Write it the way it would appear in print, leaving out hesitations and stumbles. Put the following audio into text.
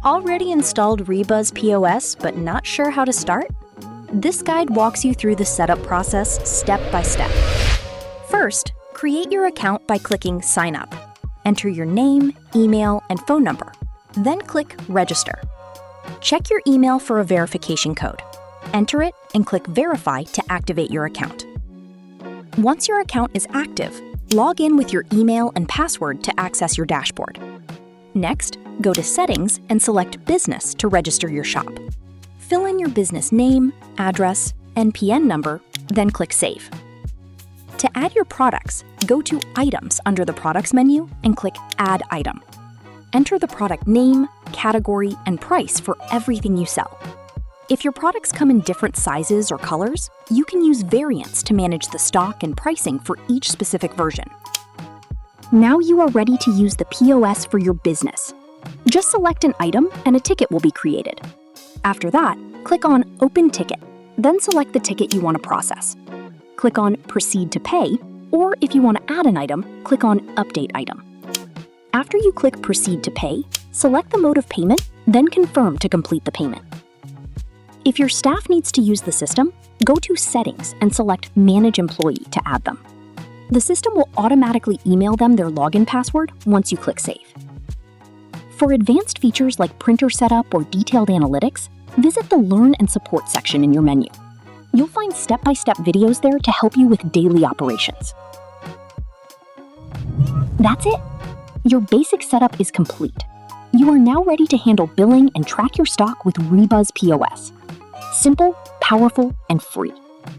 Already installed Rebuzz POS but not sure how to start? This guide walks you through the setup process step by step. First, create your account by clicking Sign Up. Enter your name, email, and phone number. Then click Register. Check your email for a verification code. Enter it and click Verify to activate your account. Once your account is active, log in with your email and password to access your dashboard. Next, go to Settings and select Business to register your shop. Fill in your business name, address, NPN number, then click Save. To add your products, go to Items under the Products menu and click Add Item. Enter the product name, category, and price for everything you sell. If your products come in different sizes or colors, you can use variants to manage the stock and pricing for each specific version. Now you are ready to use the POS for your business. Just select an item and a ticket will be created. After that, click on Open Ticket, then select the ticket you want to process. Click on Proceed to Pay, or if you want to add an item, click on Update Item. After you click Proceed to Pay, select the mode of payment, then confirm to complete the payment. If your staff needs to use the system, go to Settings and select Manage Employee to add them. The system will automatically email them their login password once you click Save. For advanced features like printer setup or detailed analytics, visit the Learn and Support section in your menu. You'll find step-by-step videos there to help you with daily operations. That's it! Your basic setup is complete. You are now ready to handle billing and track your stock with Rebuzz POS. Simple, powerful, and free.